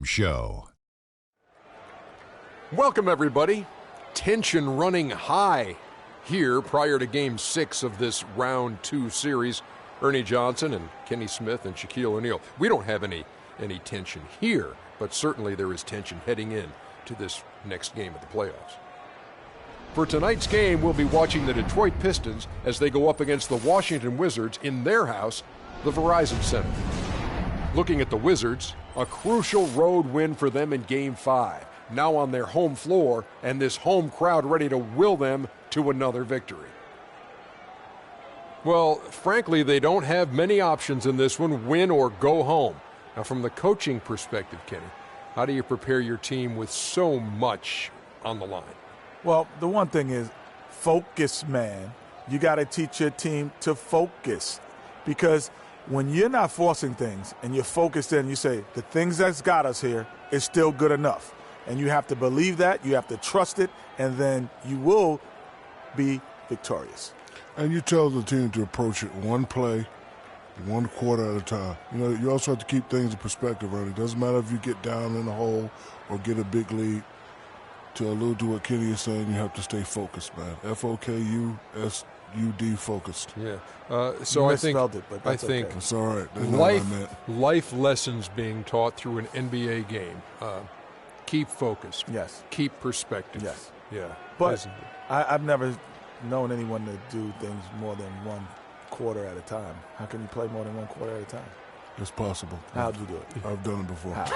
Show. Welcome, everybody. Tension running high here prior to Game 6 of this Round 2 series. Ernie Johnson and Kenny Smith and Shaquille O'Neal. We don't have any tension here, but certainly there is tension heading in to this next game of the playoffs. For tonight's game, we'll be watching the Detroit Pistons as they go up against the Washington Wizards in their house, the Verizon Center. Looking at the Wizards, a crucial road win for them in Game 5. Now on their home floor, and this home crowd ready to will them to another victory. Well, frankly, they don't have many options in this one, win or go home. Now, from the coaching perspective, Kenny, how do you prepare your team with so much on the line? Well, the one thing is focus, man. You got to teach your team to focus, because when you're not forcing things and you're focused in, you say, the things that's got us here is still good enough. And you have to believe that, you have to trust it, and then you will be victorious. And you tell the team to approach it one play, one quarter at a time. You know, you also have to keep things in perspective, right? It doesn't matter if you get down in the hole or get a big lead. To allude to what Kenny is saying, you have to stay focused, man. F-O-K-U-S-U-D, focused. Yeah. So I think it, but that's okay. That's all right. That's not what I meant. Life lessons being taught through an NBA game. Keep focused. Yes. Keep perspective. Yes. Yeah. But I've never known anyone to do things more than one quarter at a time. How can you play more than one quarter at a time? It's possible. How'd you do it? I've done it before. How?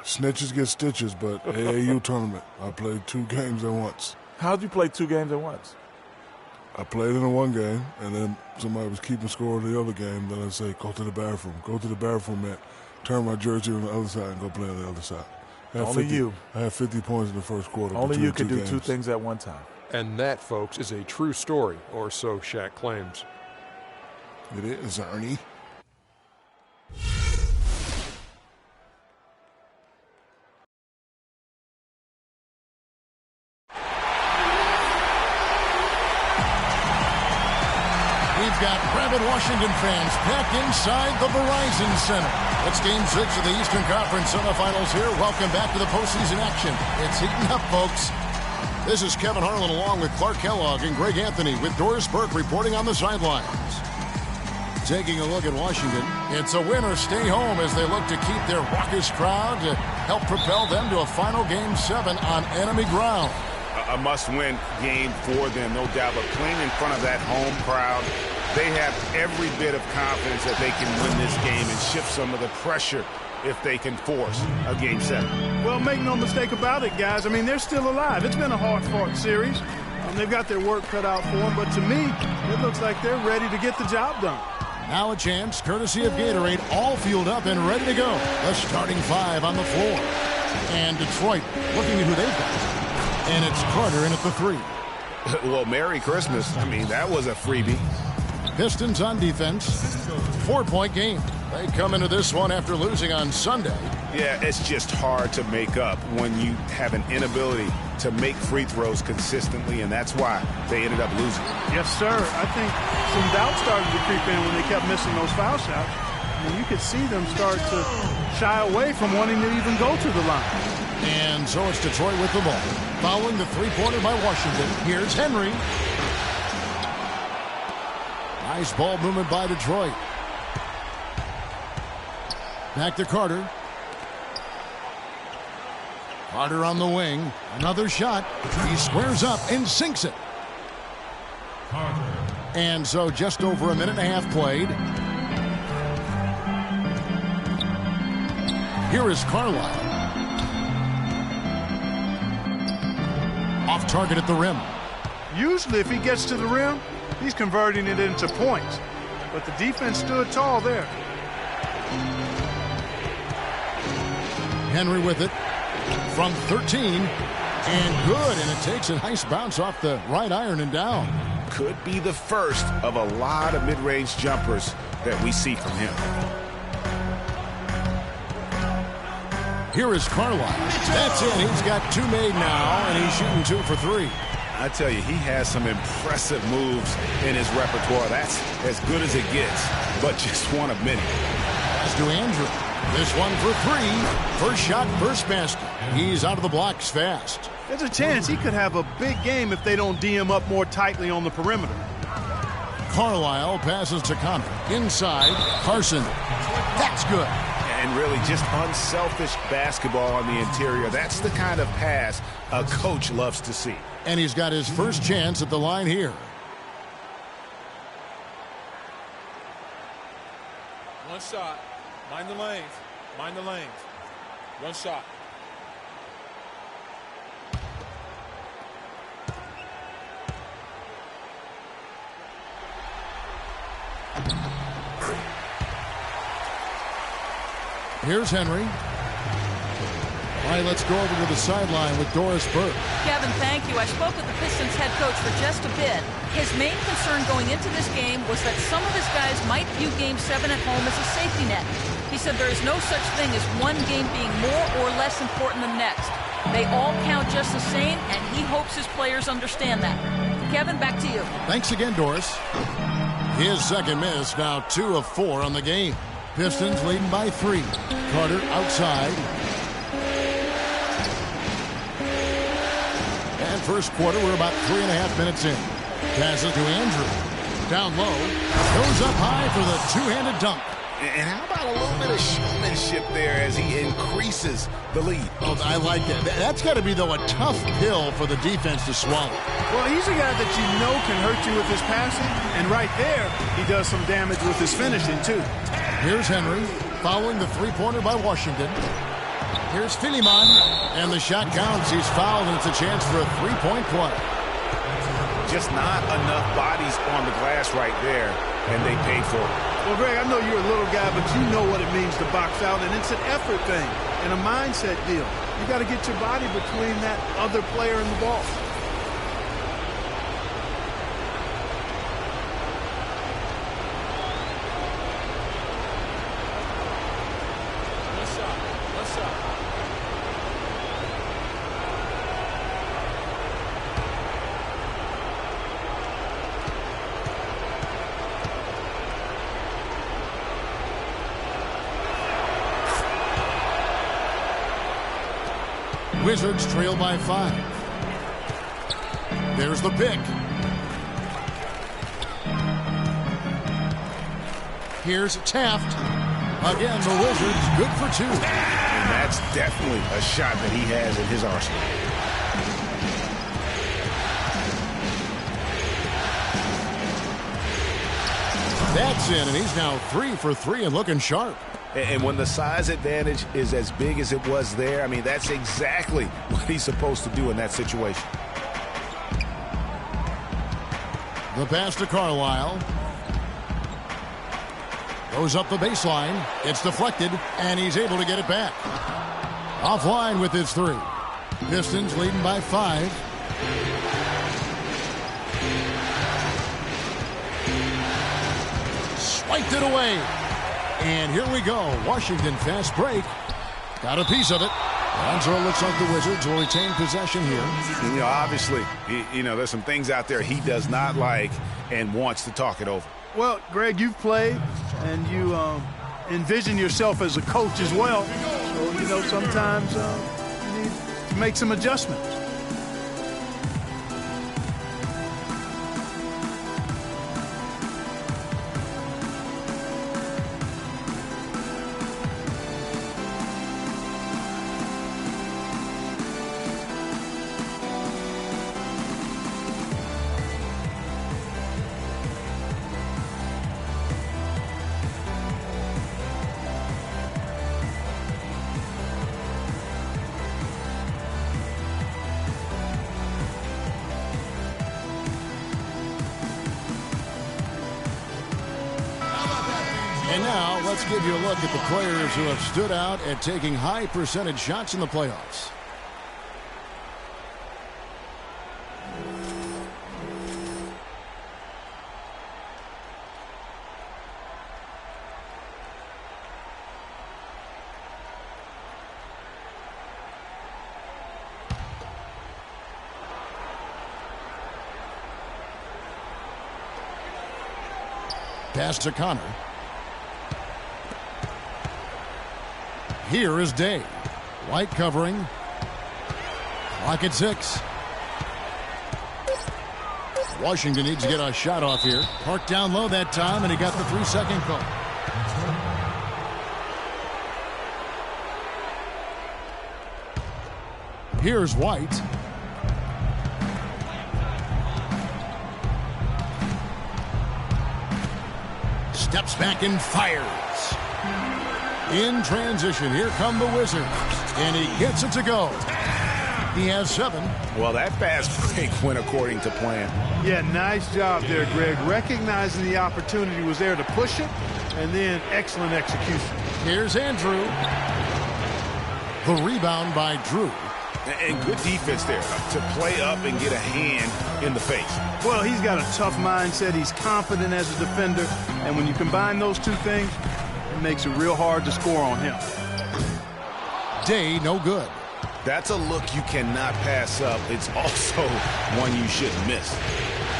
Snitches get stitches, but AAU tournament, I played 2 games at once. How'd you play 2 games at once? I played in one game, and then somebody was keeping score in the other game. Then I say, go to the bathroom. Go to the bathroom, man. Turn my jersey on the other side and go play on the other side. Only you. I had 50 points in the first quarter. Only you could do 2 things at one time. And that, folks, is a true story, or so Shaq claims. It is, Ernie. We've got rabid Washington fans packed inside the Verizon Center. It's Game 6 of the Eastern Conference semifinals here. Welcome back to the postseason action. It's heating up, folks. This is Kevin Harlan along with Clark Kellogg and Greg Anthony with Doris Burke reporting on the sidelines. Taking a look at Washington, it's a win or stay home as they look to keep their raucous crowd to help propel them to a final Game 7 on enemy ground. A must-win game for them, no doubt. But playing in front of that home crowd, they have every bit of confidence that they can win this game and shift some of the pressure if they can force a Game 7. Well, make no mistake about it, guys. I mean, they're still alive. It's been a hard-fought series. They've got their work cut out for them. But to me, it looks like they're ready to get the job done. Now a chance, courtesy of Gatorade, all fueled up and ready to go. The starting 5 on the floor. And Detroit looking at who they've got. And it's Carter in at the 3. Well, Merry Christmas. I mean, that was a freebie. Pistons on defense. 4-point game. They come into this one after losing on Sunday. Yeah, it's just hard to make up when you have an inability to make free throws consistently, and that's why they ended up losing. Yes, sir. I think some doubt started to creep in when they kept missing those foul shots. I mean, you could see them start to shy away from wanting to even go to the line. And so it's Detroit with the ball. Following the 3-pointer by Washington, here's Henry. Nice ball movement by Detroit. Back to Carter. Carter on the wing. Another shot. He squares up and sinks it. And so just over a minute and a half played. Here is Carlisle. Off target at the rim. Usually if he gets to the rim, he's converting it into points. But the defense stood tall there. Henry with it from 13. And good. And it takes a nice bounce off the right iron and down. Could be the first of a lot of mid-range jumpers that we see from him. Here is Carlisle. That's it. He's got 2 made now, and he's shooting 2 for 3. I tell you, he has some impressive moves in his repertoire. That's as good as it gets, but just one of many. Pass to Andrew. This one for three. First shot, first basket. He's out of the blocks fast. There's a chance he could have a big game if they don't D him up more tightly on the perimeter. Carlisle passes to Connor. Inside, Carson. That's good. And really just unselfish basketball on the interior. That's the kind of pass a coach loves to see. And he's got his first chance at the line here. One shot. Mind the lanes. Mind the lanes. One shot. Here's Henry. All right, let's go over to the sideline with Doris Burke. Kevin, thank you. I spoke with the Pistons head coach for just a bit. His main concern going into this game was that some of his guys might view Game 7 at home as a safety net. He said there is no such thing as one game being more or less important than the next. They all count just the same, and he hopes his players understand that. Kevin, back to you. Thanks again, Doris. His second miss, now 2 of 4 on the game. Pistons leading by 3. Carter outside. And first quarter, we're about 3.5 minutes in. Passes to Andrew. Down low. Goes up high for the two-handed dunk. And how about a little bit of showmanship there as he increases the lead? Oh, I like that. That's got to be, though, a tough pill for the defense to swallow. Well, he's a guy that you know can hurt you with his passing. And right there, he does some damage with his finishing, too. Here's Henry, following the three-pointer by Washington. Here's Filiman, and the shot counts. He's fouled, and it's a chance for a three-point play. Just not enough bodies on the glass right there, and they paid for it. Well, Greg, I know you're a little guy, but you know what it means to box out, and it's an effort thing and a mindset deal. You got to get your body between that other player and the ball. Wizards trail by 5. There's the pick. Here's Taft. Again, the Wizards good for 2. And that's definitely a shot that he has in his arsenal. That's in, and he's now 3 for 3 and looking sharp. And when the size advantage is as big as it was there, I mean, that's exactly what he's supposed to do in that situation. The pass to Carlisle. Goes up the baseline. It's deflected, and he's able to get it back. Offline with his 3. Pistons leading by 5. Swiped it away. And here we go. Washington fast break. Got a piece of it. And so it looks like the Wizards will retain possession here. You know, obviously, there's some things out there he does not like and wants to talk it over. Well, Greg, you've played, and you envision yourself as a coach as well. So, sometimes you need to make some adjustments. And now, let's give you a look at the players who have stood out at taking high percentage shots in the playoffs. Pass to Connor. Here is Day. White covering. Clock at 6. Washington needs to get a shot off here. Parked down low that time, and he got the 3-second call. Here's White. Steps back and fires. In transition, here come the Wizards. And he gets it to go. He has 7. Well, that fast break went according to plan. Yeah, nice job there, Greg. Recognizing the opportunity was there to push it, and then excellent execution. Here's Andrew. The rebound by Drew. And good defense there to play up and get a hand in the face. Well, he's got a tough mindset. He's confident as a defender. And when you combine those two things, it makes it real hard to score on him. Day, no good. That's a look you cannot pass up. It's also one you shouldn't miss.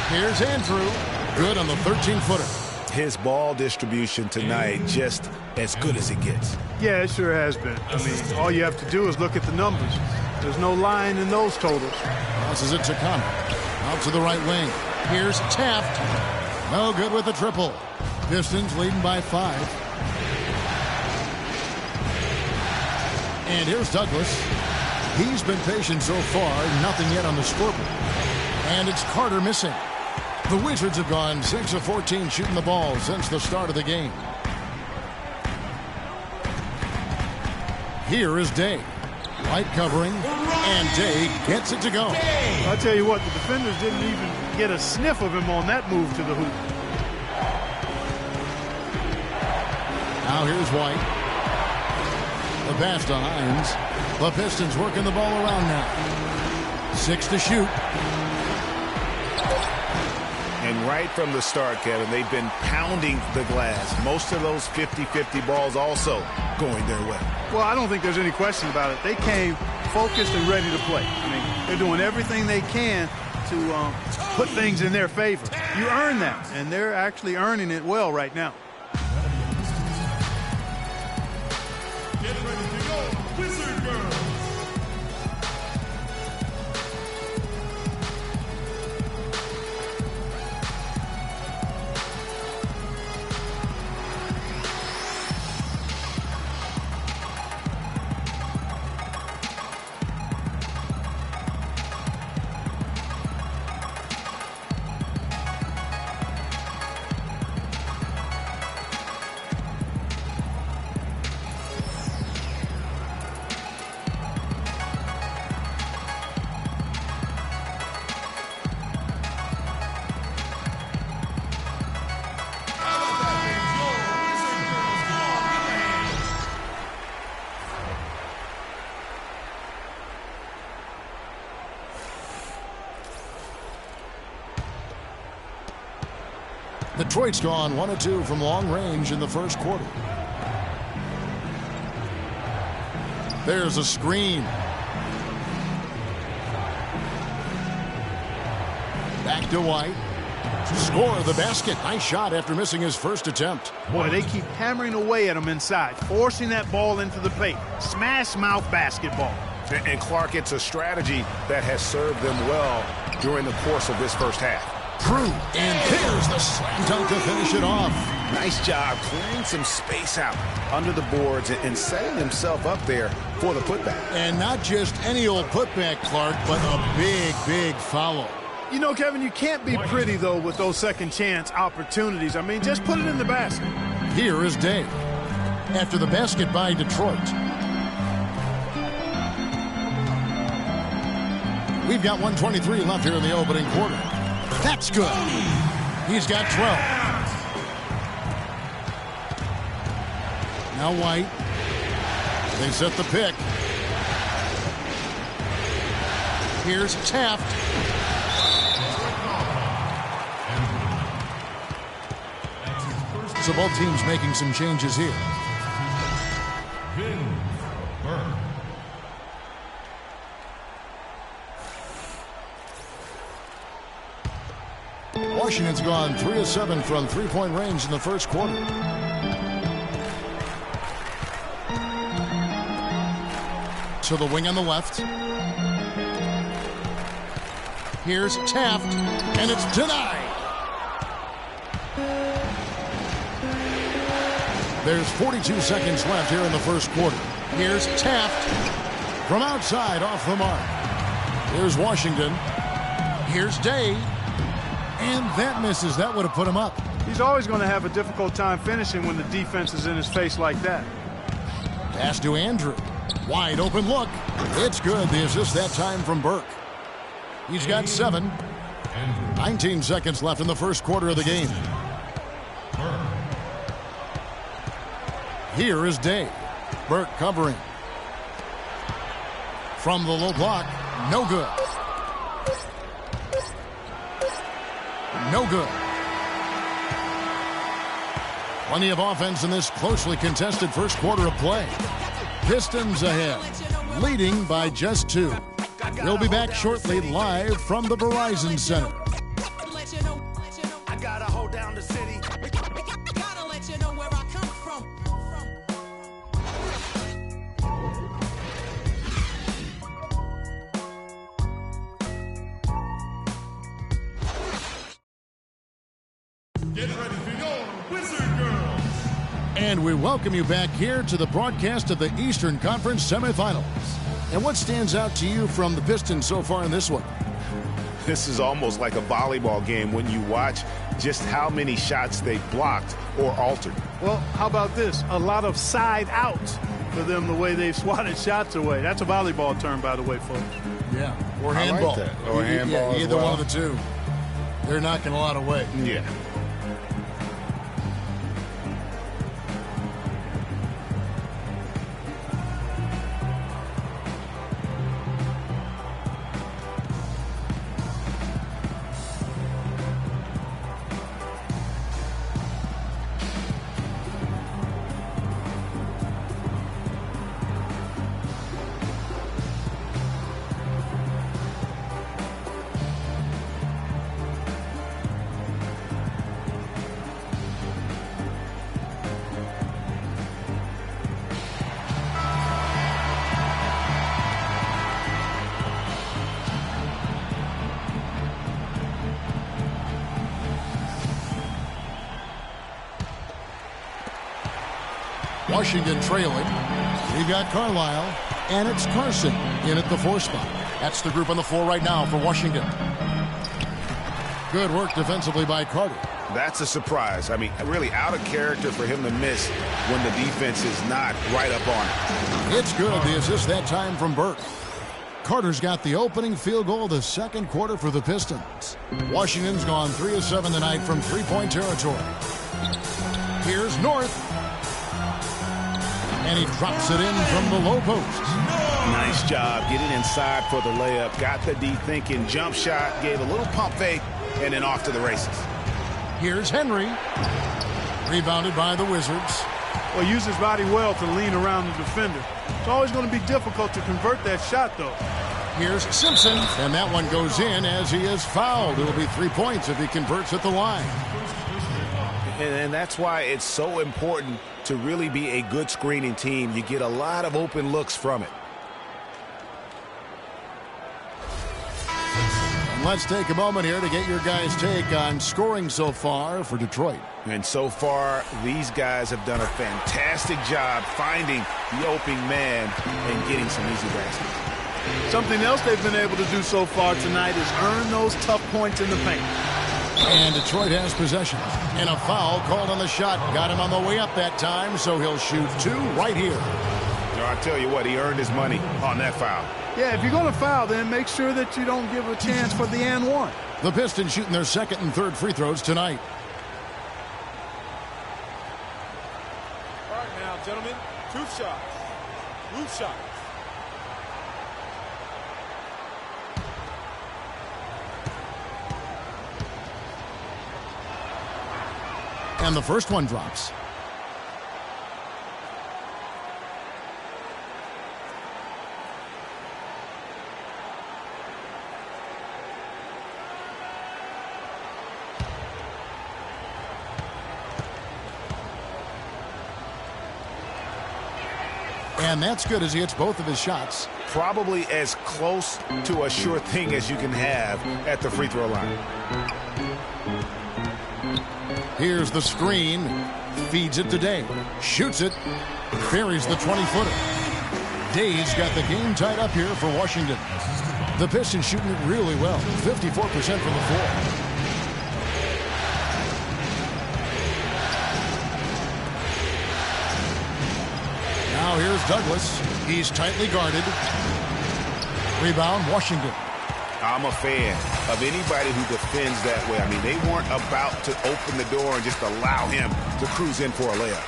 Here's Andrew. Good on the 13-footer. His ball distribution tonight just as good as it gets. Yeah, it sure has been. I mean, all you have to do is look at the numbers. There's no line in those totals. Crosses it to Connor. Out to the right wing. Here's Taft. No good with the triple. Pistons leading by 5. And here's Douglas. He's been patient so far. Nothing yet on the scoreboard. And it's Carter missing. The Wizards have gone 6 of 14 shooting the ball since the start of the game. Here is Day. White covering, and Day gets it to go. I'll tell you what, the defenders didn't even get a sniff of him on that move to the hoop. Now here's White. The pass to Hines. The Pistons working the ball around now. 6 to shoot. And right from the start, Kevin, they've been pounding the glass. Most of those 50-50 balls also going their way. Well, I don't think there's any question about it. They came focused and ready to play. I mean, they're doing everything they can to put things in their favor. You earn that, and they're actually earning it well right now. Get ready to go, Wizard Girls! Detroit's gone 1 of 2 from long range in the first quarter. There's a screen. Back to White. Score the basket. Nice shot after missing his first attempt. Boy, they keep hammering away at him inside, forcing that ball into the paint. Smash mouth basketball. And Clark, it's a strategy that has served them well during the course of this first half. True, and there's the slam dunk to finish it off. Nice job clearing some space out under the boards and setting himself up there for the putback. And not just any old putback, Clark, but a big, big foul. You know, Kevin, you can't be pretty, though, with those second chance opportunities. I mean, just put it in the basket. Here is Day. After the basket by Detroit. We've got 1:23 left here in the opening quarter. That's good. He's got 12. Now White. They set the pick. Here's Taft. So both teams making some changes here. Washington's gone 3 of 7 from three-point range in the first quarter. to the wing on the left. Here's Taft, and it's denied. There's 42 seconds left here in the first quarter. Here's Taft from outside off the mark. Here's Washington. Here's Day. And that misses. That would have put him up. He's always going to have a difficult time finishing when the defense is in his face like that. Pass to Andrew. Wide open look. It's good. The assist that time from Burke. He's got 7. 19 seconds left in the first quarter of the game. Here is Day. Burke covering. From the low block. No good. No good. Plenty of offense in this closely contested first quarter of play. Pistons ahead, leading by just 2. We'll be back shortly live from the Verizon Center. Get ready for your Wizard Girls. And we welcome you back here to the broadcast of the Eastern Conference semifinals. And what stands out to you from the Pistons so far in this one? This is almost like a volleyball game when you watch just how many shots they blocked or altered. Well, how about this? A lot of side outs for them, the way they've swatted shots away. That's a volleyball term, by the way, folks. Yeah, or handball. I like that. Or handball either as well. one of the two. They're knocking a lot away. Yeah. Washington trailing. We've got Carlisle, and it's Carson in at the 4 spot. That's the group on the floor right now for Washington. Good work defensively by Carter. That's a surprise. I mean, really out of character for him to miss when the defense is not right up on it. It's good. The assist that time from Burke. Carter's got the opening field goal of the second quarter for the Pistons. Washington's gone 3 of 7 tonight from three-point territory. Here's North. And he drops it in from the low post. Nice job getting inside for the layup. Got the D thinking, jump shot, gave a little pump fake, and then off to the races. Here's Henry. Rebounded by the Wizards. Well, use his body well to lean around the defender. It's always going to be difficult to convert that shot, though. Here's Simpson, and that one goes in as he is fouled. It'll be 3 points if he converts at the line. And that's why it's so important to really be a good screening team. You get a lot of open looks from it. And let's take a moment here to get your guys' take on scoring so far for Detroit. And so far, these guys have done a fantastic job finding the opening man and getting some easy baskets. Something else they've been able to do so far tonight is earn those tough points in the paint. And Detroit has possession. And a foul called on the shot. Got him on the way up that time, so he'll shoot 2 right here. I'll tell you what, he earned his money on that foul. Yeah, if you're going to foul, then make sure that you don't give a chance for the and one. The Pistons shooting their second and third free throws tonight. All right now, gentlemen, 2 shots. Roof shots. And the first one drops. And that's good as he hits both of his shots. Probably as close to a sure thing as you can have at the free throw line. Here's the screen. Feeds it to Day. Shoots it. Buries the 20-footer. Day's got the game tied up here for Washington. The Pistons shooting it really well. 54% from the floor. Now here's Douglas. He's tightly guarded. Rebound, Washington. I'm a fan of anybody who defends that way. I mean, they weren't about to open the door and just allow him to cruise in for a layup.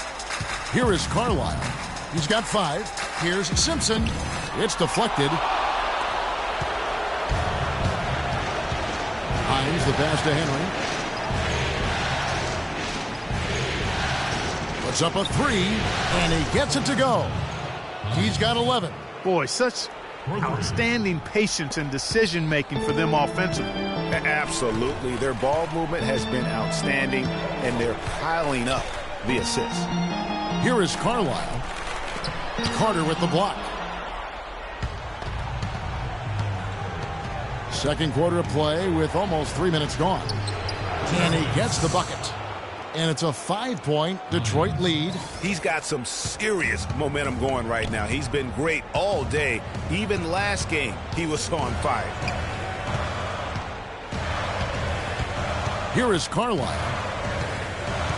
Here is Carlisle. He's got 5. Here's Simpson. It's deflected. Hines the pass to Henry. Puts up a 3, and he gets it to go. He's got 11. Boy, such outstanding patience and decision-making for them offensively. Absolutely. Their ball movement has been outstanding, and they're piling up the assists. Here is Carlisle. Carter with the block. Second quarter of play with almost 3 minutes gone. And he gets the bucket. And it's a 5-point Detroit lead. He's got some serious momentum going right now. He's been great all day. Even last game, he was on fire. Here is Carlisle.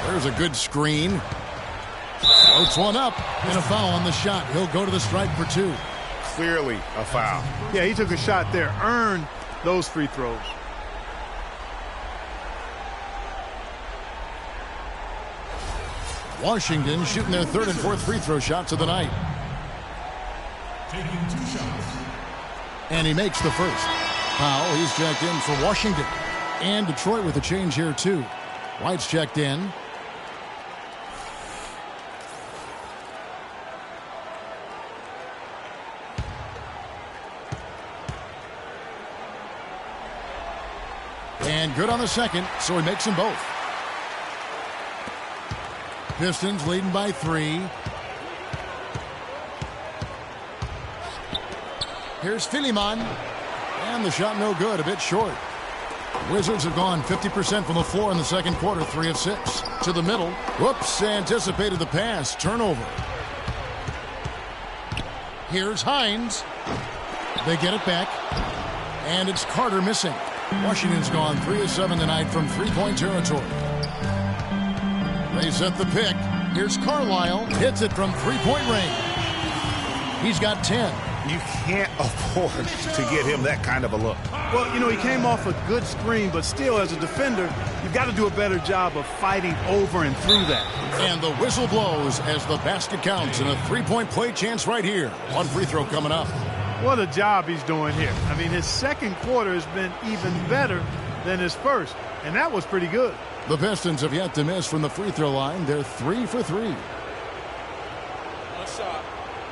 There's a good screen. Floats one up, and a foul on the shot. He'll go to the stripe for 2. Clearly a foul. Yeah, he took a shot there. Earned those free throws. Washington shooting their 3rd and 4th free throw shots of the night. Taking 2 shots. And he makes the first. Powell, he's checked in for Washington. And Detroit with a change here, too. White's checked in. And good on the second, so he makes them both. Pistons leading by 3. Here's Philemon. And the shot no good, a bit short. Wizards have gone 50% from the floor in the second quarter, 3 of 6. To the middle. Whoops, anticipated the pass. Turnover. Here's Hines. They get it back. And it's Carter missing. Washington's gone 3 of 7 tonight from 3-point territory. They set the pick. Here's Carlisle. Hits it from 3-point range. He's got 10. You can't afford to get him that kind of a look. Well, you know, he came off a good screen, but still, as a defender, you've got to do a better job of fighting over and through that. And the whistle blows as the basket counts, and a 3-point play chance right here. One free throw coming up. What a job he's doing here. I mean, his second quarter has been even better than his first, and that was pretty good. The Pistons have yet to miss from the free throw line. They're 3 for 3. One shot.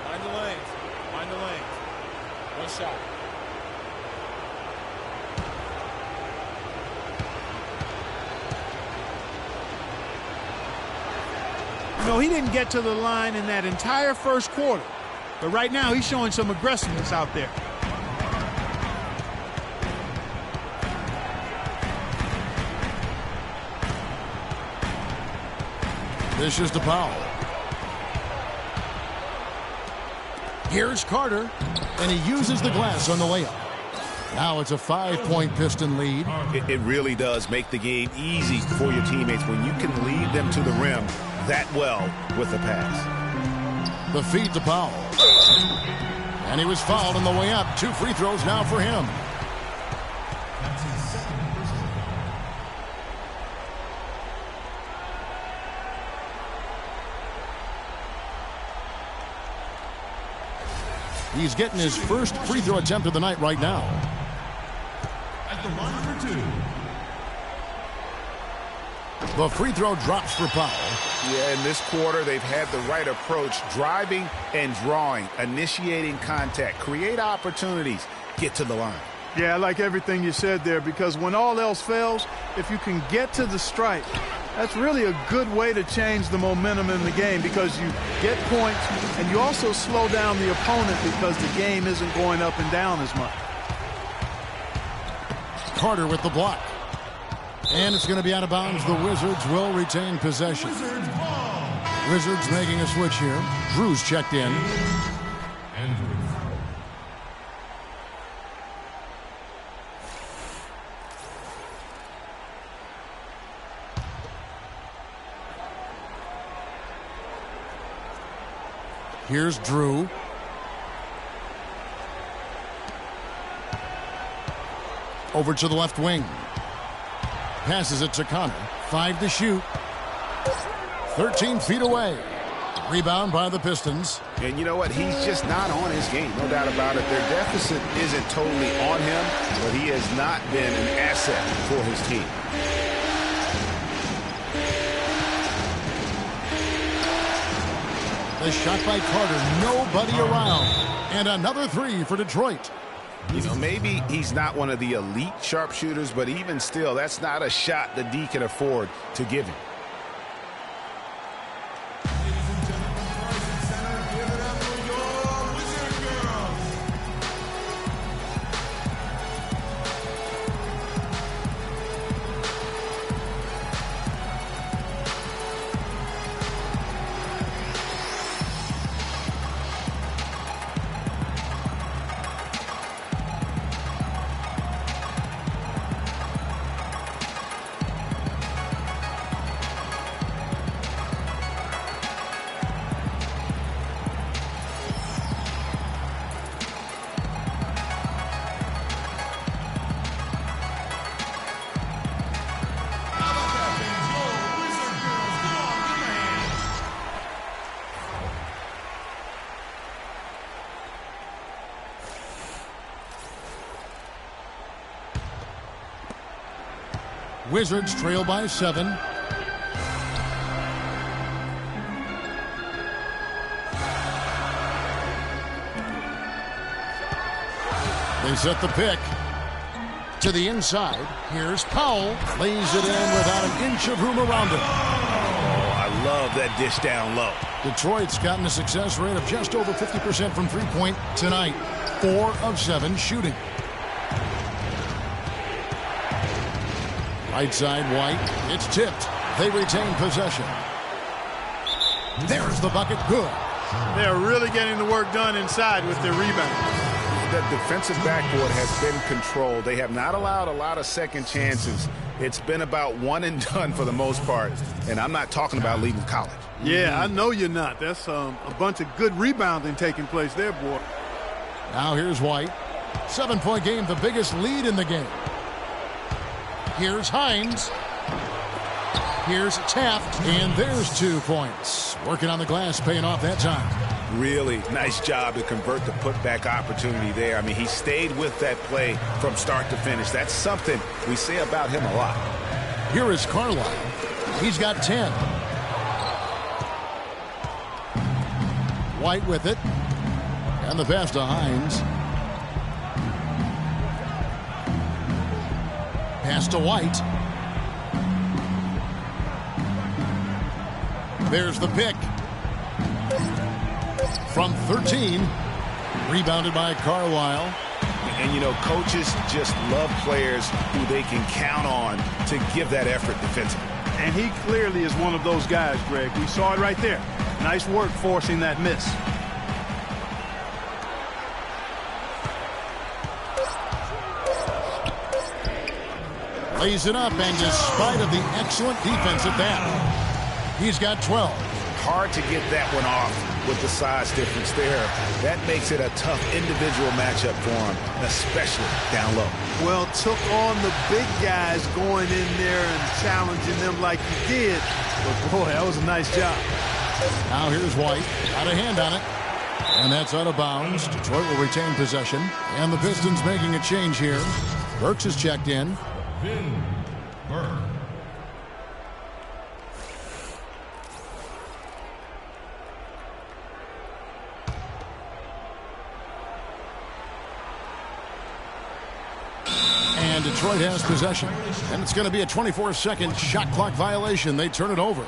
Mind the lanes. Mind the lanes. One shot. You know, he didn't get to the line in that entire first quarter. But right now, he's showing some aggressiveness out there. This is to Powell. Here's Carter, and he uses the glass on the layup. Now it's a 5-point Piston lead. It really does make the game easy for your teammates when you can lead them to the rim that well with the pass. The feed to Powell. And he was fouled on the way up. 2 free throws now for him. That's his second personal. He's getting his first free throw attempt of the night right now. At the line for 2. The free throw drops for Powell. Yeah, in this quarter, they've had the right approach, driving and drawing, initiating contact, create opportunities, get to the line. Yeah, I like everything you said there, because when all else fails, if you can get to the stripe, that's really a good way to change the momentum in the game, because you get points and you also slow down the opponent because the game isn't going up and down as much. Carter with the block. And it's going to be out of bounds. The Wizards will retain possession. Wizards making a switch here. Drew's checked in. Here's Drew. Over to the left wing. Passes it to Connor. 5 to shoot. 13 feet away. Rebound by the Pistons. And you know what? He's just not on his game. No doubt about it. Their deficit isn't totally on him, but he has not been an asset for his team. The shot by Carter. Nobody around. And another 3 for Detroit. You know, maybe he's not one of the elite sharpshooters, but even still, that's not a shot that D can afford to give him. Wizards trail by 7. They set the pick to the inside. Here's Powell. Lays it in without an inch of room around him. Oh, I love that dish down low. Detroit's gotten a success rate of just over 50% from three-point tonight. 4 of 7 shooting. Right side, White. It's tipped. They retain possession. There's the bucket. Good. They're really getting the work done inside with their rebound. The defensive backboard has been controlled. They have not allowed a lot of second chances. It's been about one and done for the most part, and I'm not talking about leaving college. Yeah, I know you're not. That's a bunch of good rebounding taking place there, boy. Now here's White. 7-point game, the biggest lead in the game. Here's Hines. Here's Taft, and there's 2 points. Working on the glass, paying off that time. Really nice job to convert the putback opportunity there. I mean, he stayed with that play from start to finish. That's something we say about him a lot. Here is Carlisle. He's got 10. White with it. And the pass to Hines. Pass to White. There's the pick. From 13. Rebounded by Carlisle. And, you know, coaches just love players who they can count on to give that effort defensively. And he clearly is one of those guys, Greg. We saw it right there. Nice work forcing that miss. Lays it up, and despite of the excellent defense at that, he's got 12. Hard to get that one off with the size difference there. That makes it a tough individual matchup for him, especially down low. Well, took on the big guys going in there and challenging them like he did. But, boy, that was a nice job. Now here's White. Got a hand on it. And that's out of bounds. Detroit will retain possession. And the Pistons making a change here. Burks is checked in. Vin Burke. Detroit has possession. And it's going to be a 24-second shot clock violation. They turn it over.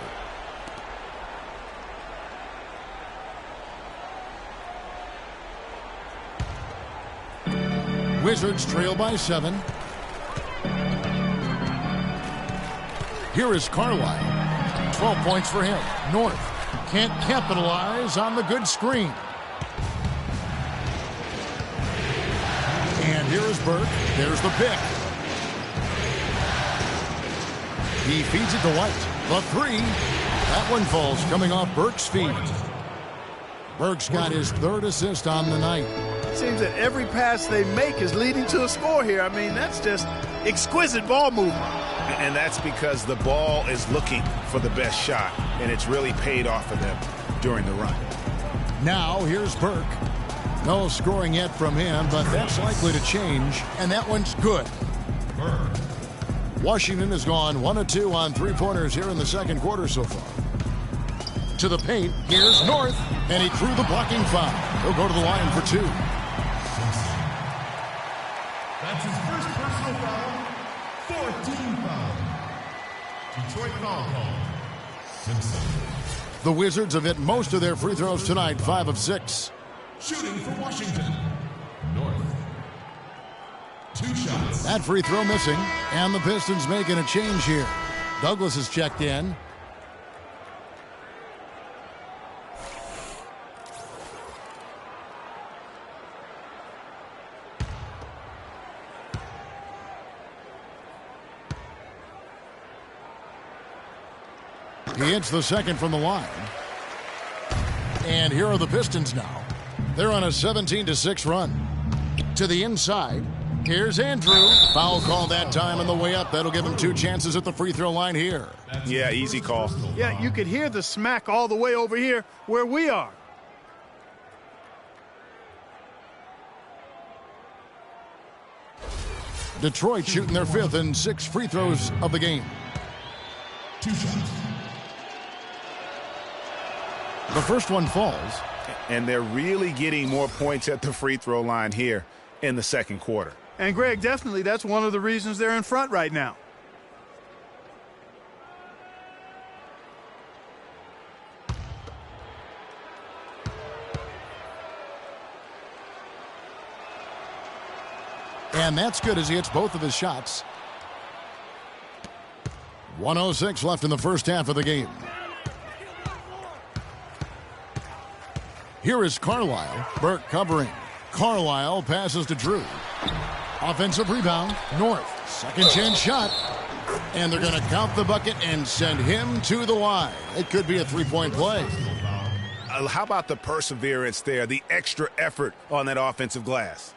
Wizards trail by 7. Here is Carlisle. 12 points for him. North can't capitalize on the good screen. And here is Burke. There's the pick. He feeds it to White. The 3. That one falls coming off Burke's feet. Burke's got his 3rd assist on the night. It seems that every pass they make is leading to a score here. I mean, that's just exquisite ball movement. And that's because the ball is looking for the best shot, and it's really paid off for them during the run. Now here's Burke. No scoring yet from him, but that's likely to change, and that one's good. Washington has gone 1 of 2 on 3-pointers here in the second quarter so far. To the paint, here's North, and he drew the blocking foul. He'll go to the line for 2. That's his first personal foul. 14 foul. Detroit foul call. Simpson. The Wizards have hit most of their free throws tonight, 5 of 6. Shooting for Washington. North. 2 shots. That free throw missing, and the Pistons making a change here. Douglas is checked in. He hits the second from the line. And here are the Pistons now. They're on a 17-6 run. To the inside. Here's Andrew. Foul call that time on the way up. That'll give him 2 chances at the free throw line here. Yeah, easy call. Yeah, you could hear the smack all the way over here where we are. Detroit shooting their 5th and 6th free throws of the game. 2 shots. The first one falls. And they're really getting more points at the free throw line here in the second quarter. And, Greg, definitely that's one of the reasons they're in front right now. And that's good as he hits both of his shots. 1:06 left in the first half of the game. Here is Carlisle. Burke covering. Carlisle passes to Drew. Offensive rebound. North. Second chance shot. And they're going to count the bucket and send him to the line. It could be a 3-point play. How about the perseverance there, the extra effort on that offensive glass?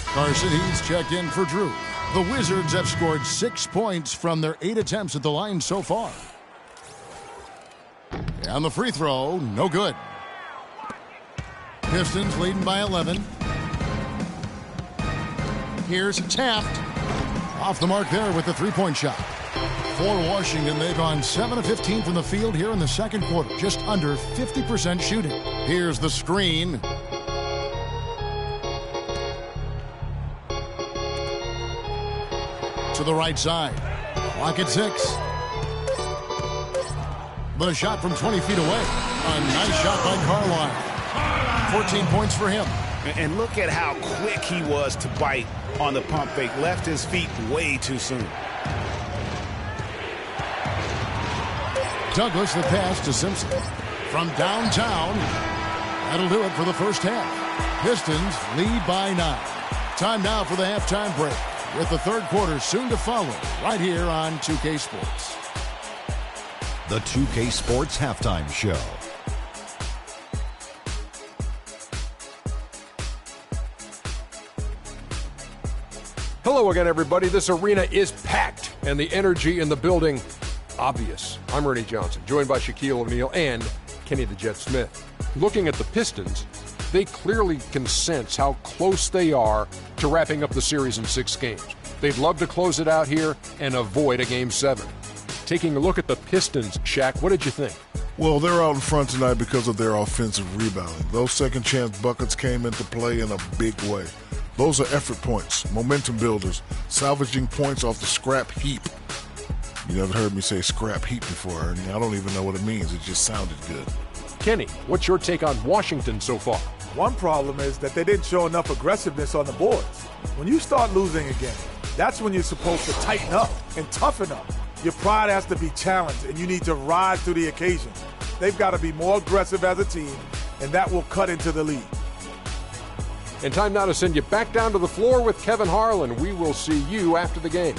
Carson, he's checked in for Drew. The Wizards have scored 6 points from their 8 attempts at the line so far. And the free throw, no good. Pistons leading by 11. Here's Taft. Off the mark there with the 3-point shot. For Washington, they've gone 7 of 15 from the field here in the second quarter. Just under 50% shooting. Here's the screen. To the right side. Clock at 6. The shot from 20 feet away. A nice shot by Carlisle. 14 points for him. And look at how quick he was to bite on the pump fake. Left his feet way too soon. Douglas the pass to Simpson. From downtown. That'll do it for the first half. Pistons lead by 9. Time now for the halftime break, with the third quarter soon to follow right here on 2K Sports. The 2K Sports Halftime Show. Hello again, everybody. This arena is packed, and the energy in the building obvious. I'm Ernie Johnson, joined by Shaquille O'Neal and Kenny the Jet Smith. Looking at the Pistons, they clearly can sense how close they are to wrapping up the series in 6 games. They'd love to close it out here and avoid a Game 7. Taking a look at the Pistons, Shaq, what did you think? Well, they're out in front tonight because of their offensive rebounding. Those second-chance buckets came into play in a big way. Those are effort points, momentum builders, salvaging points off the scrap heap. You never heard me say scrap heap before, Ernie. I don't even know what it means. It just sounded good. Kenny, what's your take on Washington so far? One problem is that they didn't show enough aggressiveness on the boards. When you start losing a game, that's when you're supposed to tighten up and toughen up. Your pride has to be challenged, and you need to rise to the occasion. They've got to be more aggressive as a team, and that will cut into the lead. And time now to send you back down to the floor with Kevin Harlan. We will see you after the game.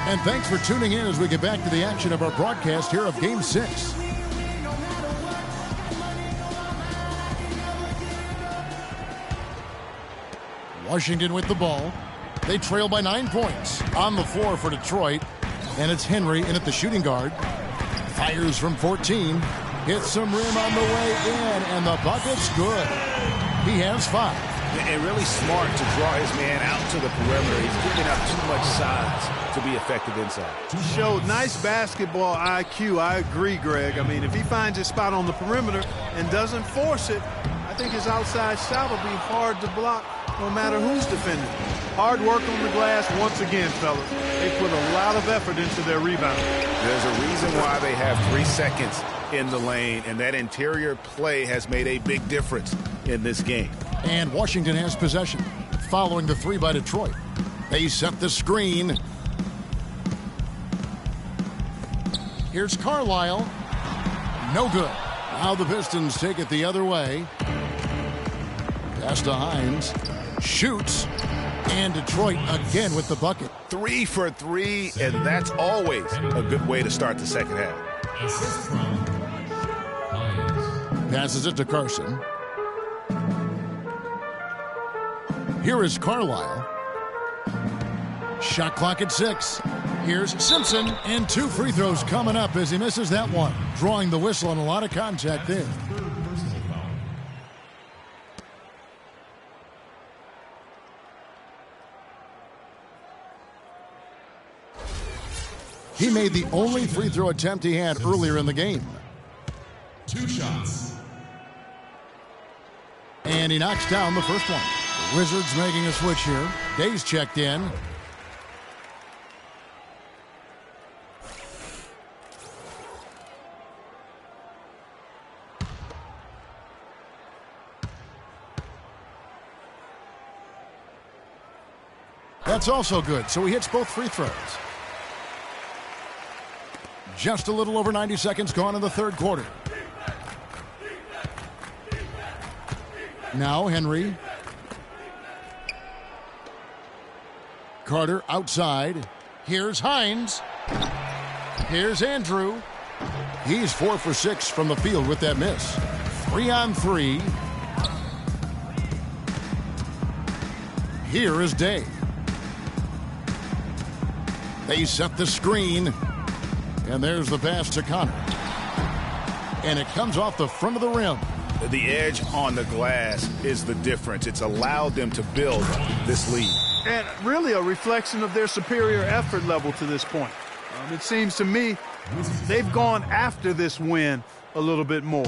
And thanks for tuning in as we get back to the action of our broadcast here of Game 6. Washington with the ball. They trail by 9 points. On the floor for Detroit. And it's Henry in at the shooting guard. Fires from 14. Hits some rim on the way in. And the bucket's good. He has 5. And really smart to draw his man out to the perimeter. He's giving up too much size to be effective inside. Showed nice basketball IQ. I agree, Greg. I mean, if he finds his spot on the perimeter and doesn't force it, I think his outside shot will be hard to block no matter who's defending. Hard work on the glass once again, fellas. They put a lot of effort into their rebound. There's a reason why they have 3 seconds in the lane, and that interior play has made a big difference in this game. And Washington has possession following the 3 by Detroit. They set the screen. Here's Carlisle. No good. Now the Pistons take it the other way. Pass to Hines. Shoots. And Detroit again with the bucket. 3 for 3, and that's always a good way to start the second half. Passes it to Carson. Here is Carlisle. Shot clock at 6. Here's Simpson, and 2 free throws coming up as he misses that one. Drawing the whistle and a lot of contact there. He made the only free throw attempt he had earlier in the game. 2 shots. And he knocks down the first one. The Wizards making a switch here. Day's checked in. That's also good, so he hits both free throws. Just a little over 90 seconds gone in the third quarter. Now Henry. Carter outside. Here's Hines. Here's Andrew. He's 4 for 6 from the field with that miss. 3 on 3. Here is Day. They set the screen. And there's the pass to Connor. And it comes off the front of the rim. The edge on the glass is the difference. It's allowed them to build this lead. And really a reflection of their superior effort level to this point. It seems to me they've gone after this win a little bit more.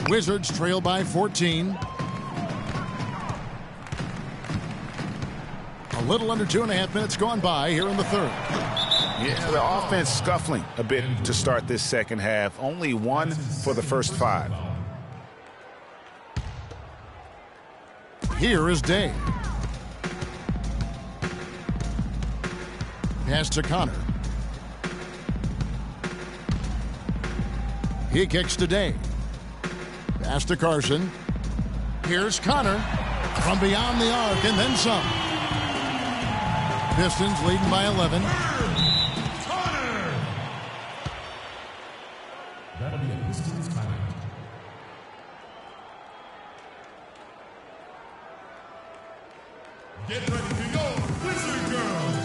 Wizards trail by 14. A little under 2.5 minutes gone by here in the third. Yeah, the offense scuffling a bit to start this second half. Only one for the first 5. Here is Day. Pass to Connor. He kicks to Day. Pass to Carson. Here's Connor from beyond the arc and then some. Pistons leading by 11. Connor. That'll be a Pistons timeout. Get ready to go, Wizard Girls.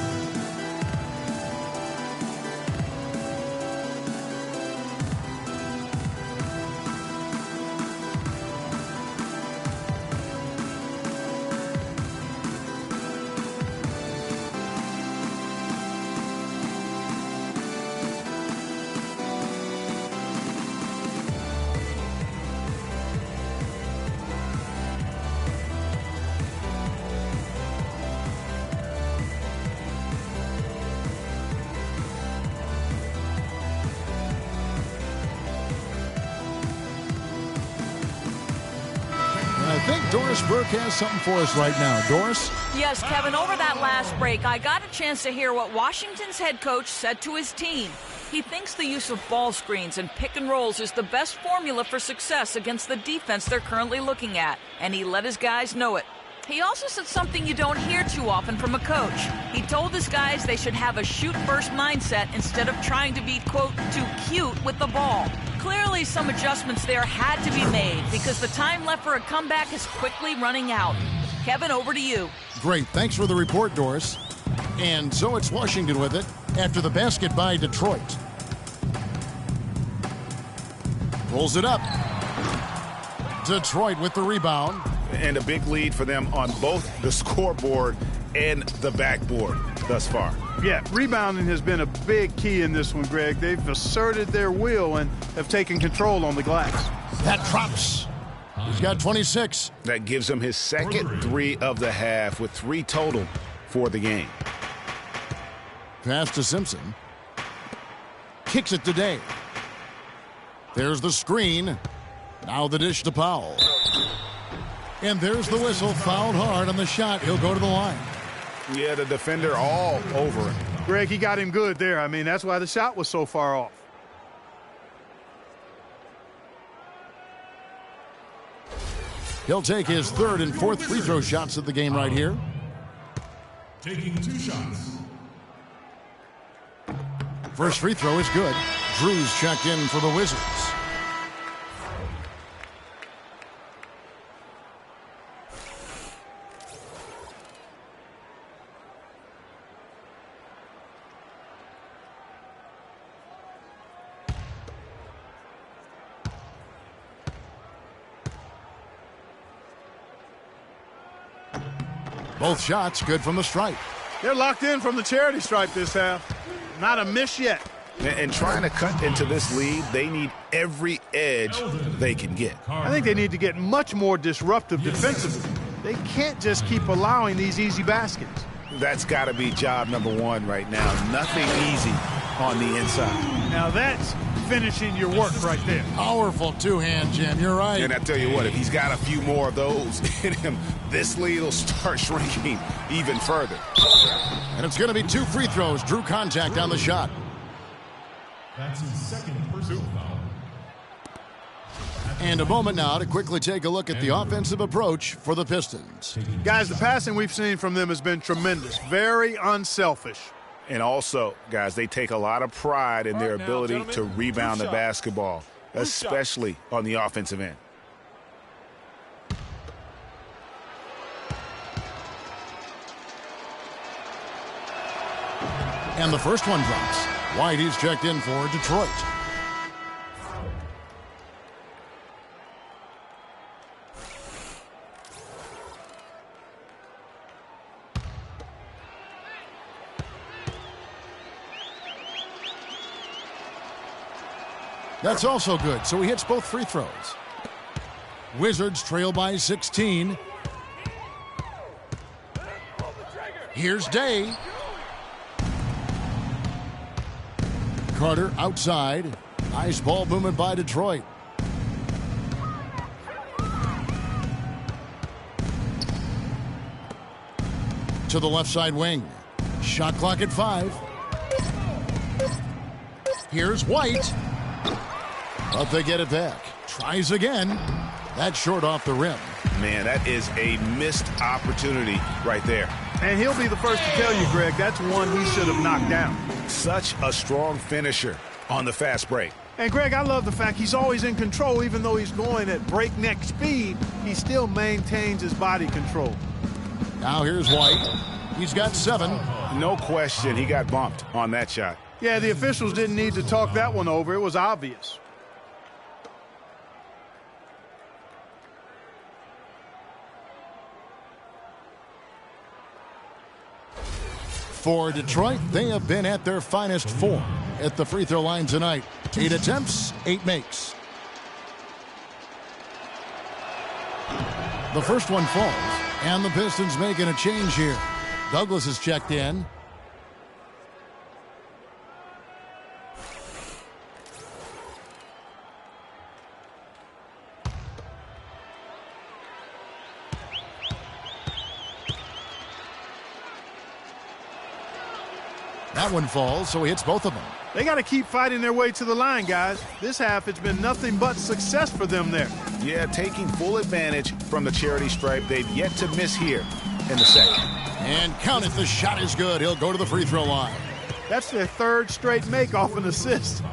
I think Doris Burke has something for us right now. Doris? Yes, Kevin, over that last break, I got a chance to hear what Washington's head coach said to his team. He thinks the use of ball screens and pick and rolls is the best formula for success against the defense they're currently looking at, and he let his guys know it. He also said something you don't hear too often from a coach. He told his guys they should have a shoot-first mindset instead of trying to be, quote, too cute with the ball. Clearly, some adjustments there had to be made because the time left for a comeback is quickly running out. Kevin, over to you. Great. Thanks for the report, Doris. And so it's Washington with it after the basket by Detroit. Pulls it up. Detroit with the rebound. And a big lead for them on both the scoreboard and the backboard thus far. Yeah, rebounding has been a big key in this one, Greg. They've asserted their will and have taken control on the glass. That drops. He's got 26. That gives him his second 3 of the half with 3 total for the game. Pass to Simpson. Kicks it to Day. There's the screen. Now the dish to Powell. And there's the whistle. Fouled hard on the shot. He'll go to the line. Yeah, the defender all over him. Greg, he got him good there. I mean, that's why the shot was so far off. He'll take his 3rd and 4th free throw shots of the game right here. Taking 2 shots. First free throw is good. Drew's checked in for the Wizards. Both shots good from the stripe. They're locked in from the charity stripe this half. Not a miss yet. And trying to cut into this lead, they need every edge they can get. I think they need to get much more disruptive defensively. They can't just keep allowing these easy baskets. That's got to be job number 1 right now. Nothing easy on the inside. Now that's finishing your work right there. Powerful two-hand jam. You're right. And I tell you what, if he's got a few more of those in him, this lead will start shrinking even further. And it's going to be 2 free throws. Drew contact on the shot. That's his second personal foul. And a moment now to quickly take a look at the offensive approach for the Pistons. Guys, the passing we've seen from them has been tremendous. Very unselfish. And also, guys, they take a lot of pride in their ability to rebound the basketball, especially on the offensive end. And the first one drops. Whitey's checked in for Detroit. That's also good, so he hits both free throws. Wizards trail by 16. Here's Day. Carter outside. Nice ball movement by Detroit. To the left side wing. Shot clock at 5. Here's White. But they get it back. Tries again. That's short off the rim. Man, that is a missed opportunity right there. And he'll be the first to tell you, Greg, that's one he should have knocked down. Such a strong finisher on the fast break. And, Greg, I love the fact he's always in control. Even though he's going at breakneck speed, he still maintains his body control. Now here's White. He's got 7. No question he got bumped on that shot. Yeah, the officials didn't need to talk that one over. It was obvious. For Detroit, they have been at their finest form at the free throw line tonight. 8 attempts, 8 makes. The first one falls, and the Pistons making a change here. Douglas has checked in. That one falls, so he hits both of them. They got to keep fighting their way to the line, guys. This half, it's been nothing but success for them there. Yeah, taking full advantage from the charity stripe. They've yet to miss here in the second. And count it, the shot is good. He'll go to the free throw line. That's their 3rd straight make off an assist.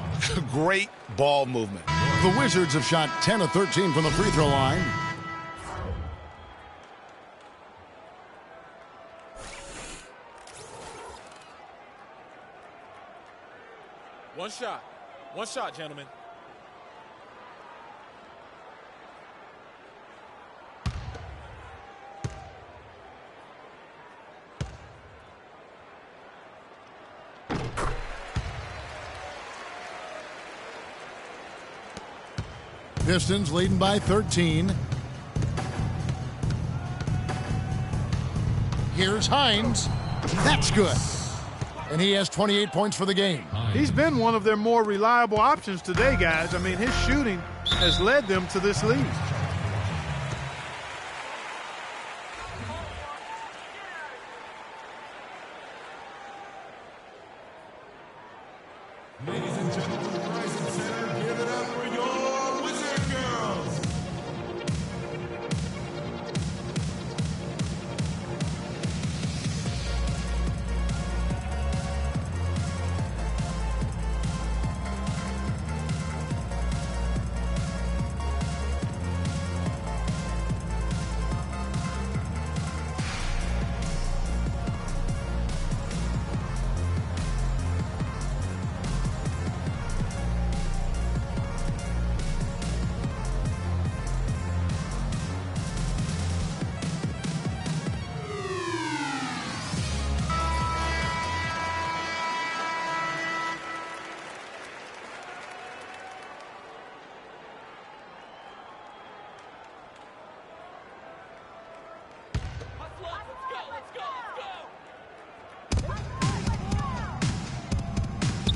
Great ball movement. The Wizards have shot 10 of 13 from the free throw line. One shot, gentlemen. Pistons leading by 13. Here's Hines. That's good. And he has 28 points for the game. He's been one of their more reliable options today, guys. I mean, his shooting has led them to this lead. Ladies and gentlemen, the Rising Center, give it up for your Wizard Girls.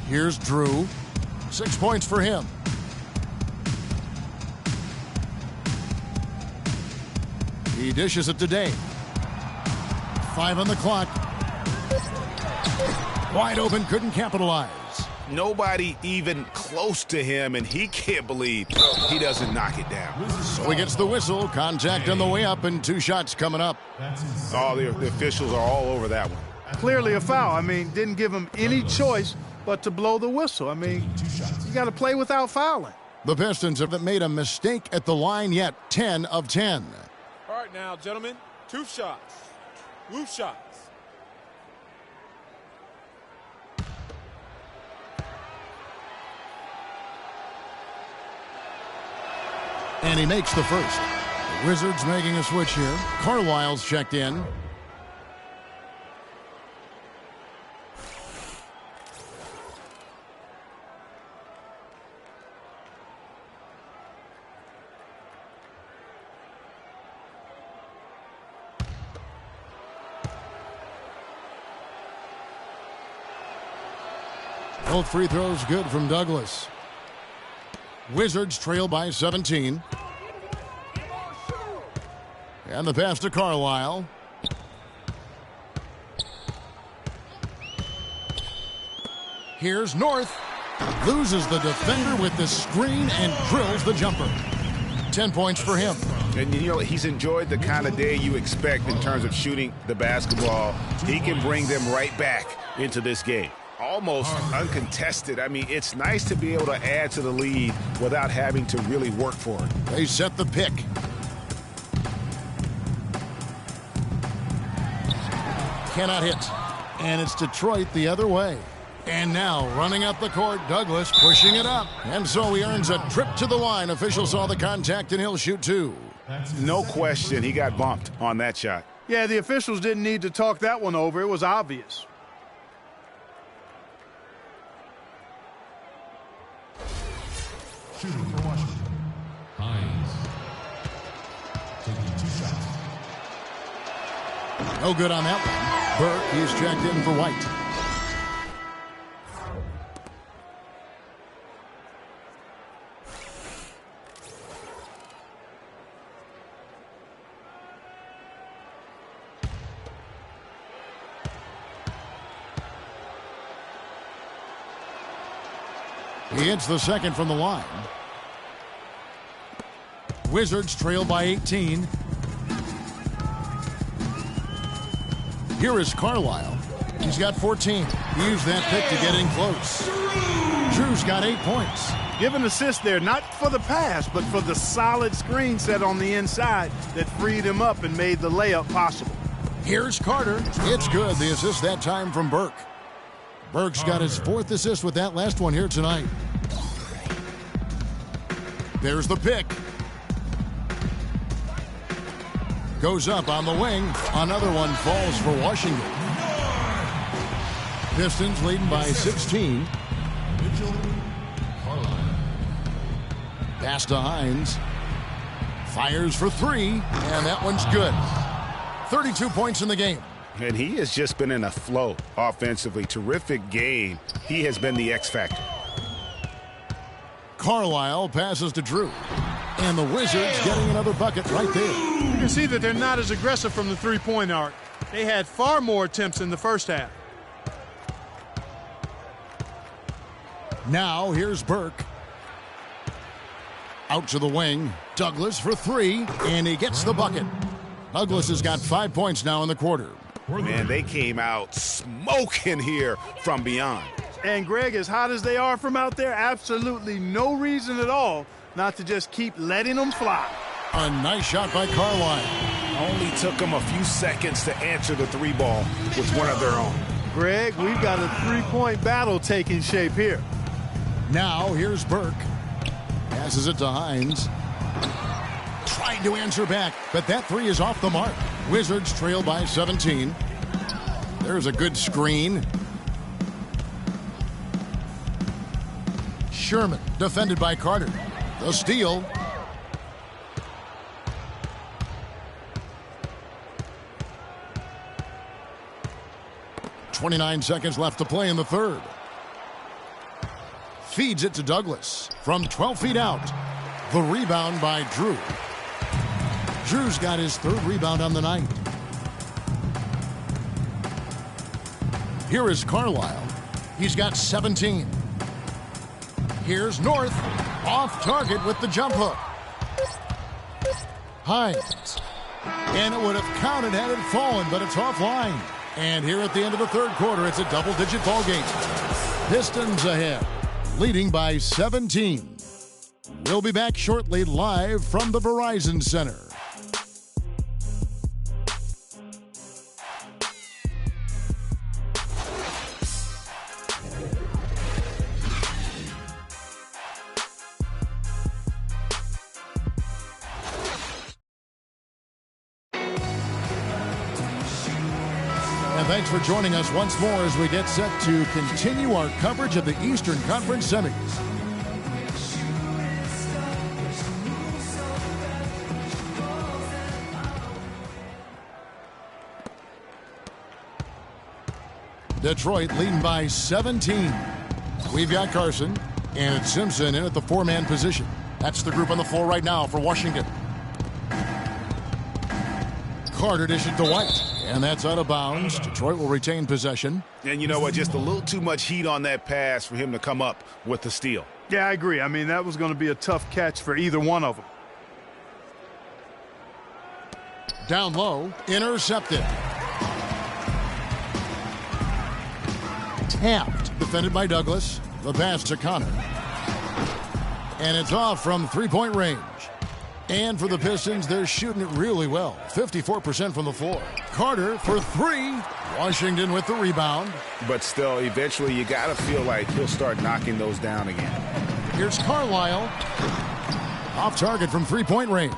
Here's Drew. 6 points for him. He dishes it today. 5 on the clock. Wide open, couldn't capitalize. Nobody even close to him, and he can't believe he doesn't knock it down. So he gets the whistle. Contact on the way up, and 2 shots coming up. Oh, the officials are all over that one. Clearly a foul. I mean, didn't give him any choice but to blow the whistle. I mean, you got to play without fouling. The Pistons haven't made a mistake at the line yet. 10 of 10. All right now, gentlemen, 2 shots. Loose shots. And he makes the first. The Wizards making a switch here. Carlisle's checked in. Both free throws good from Douglas. Wizards trail by 17. And the pass to Carlisle. Here's North. Loses the defender with the screen and drills the jumper. 10 points for him. And, you know, he's enjoyed the kind of day you expect in terms of shooting the basketball. He can bring them right back into this game. Almost uncontested. I mean, it's nice to be able to add to the lead without having to really work for it. They set the pick. Cannot hit. And it's Detroit the other way. And now, running up the court, Douglas pushing it up. And so he earns a trip to the line. Officials saw the contact, and he'll shoot two. No question, he got bumped on that shot. Yeah, the officials didn't need to talk that one over. It was obvious. Shooting for Washington. Hines. Taking 2 shots. No good on that one. Burke, he's checked in for White. He hits the second from the line. Wizards trail by 18. Here is Carlisle. He's got 14. He used that pick to get in close. Drew's got 8 points. Give an assist there, not for the pass, but for the solid screen set on the inside that freed him up and made the layup possible. Here's Carter. It's good. The assist that time from Burke. Burke's got his 4th assist with that last one here tonight. There's the pick. Goes up on the wing. Another one falls for Washington. Pistons leading by 16. Pass to Hines. Fires for 3, and that one's good. 32 points in the game. And he has just been in a flow offensively. Terrific game. He has been the X factor. Carlisle passes to Drew. And the Wizards getting another bucket right there. You can see that they're not as aggressive from the three-point arc. They had far more attempts in the first half. Now here's Burke. Out to the wing. Douglas for 3, and he gets the bucket. Douglas has got 5 points now in the quarter. Man, they came out smoking here from beyond. And, Greg, as hot as they are from out there, absolutely no reason at all not to just keep letting them fly. A nice shot by Carlisle. Only took them a few seconds to answer the 3-ball with one of their own. Greg, we've got a three-point battle taking shape here. Now here's Burke. Passes it to Hines. Trying to answer back, but that 3 is off the mark. Wizards trail by 17. There's a good screen. Sherman defended by Carter. The steal. .29 seconds left to play in the third. Feeds it to Douglas from 12 feet out. The rebound by Drew. Drew's got his 3rd rebound on the night. Here is Carlisle. He's got 17. Here's North. Off target with the jump hook. Hines. And it would have counted had it fallen, but it's offline. And here at the end of the third quarter, it's a double-digit ball game. Pistons ahead, leading by 17. We'll be back shortly live from the Verizon Center. Thanks for joining us once more as we get set to continue our coverage of the Eastern Conference Semis. Detroit leading by 17. We've got Carson, and it's Simpson in at the 4-man position. That's the group on the floor right now for Washington. Carter dishes to White, and that's out of bounds. Detroit will retain possession. And you know what? Just a little too much heat on that pass for him to come up with the steal. Yeah, I agree. I mean, that was going to be a tough catch for either one of them. Down low, intercepted. Taft, defended by Douglas. The pass to Connor. And it's off from 3-point range. And for the Pistons, they're shooting it really well. 54% from the floor. Carter for 3. Washington with the rebound. But still, eventually you got to feel like he'll start knocking those down again. Here's Carlisle. Off target from 3-point range.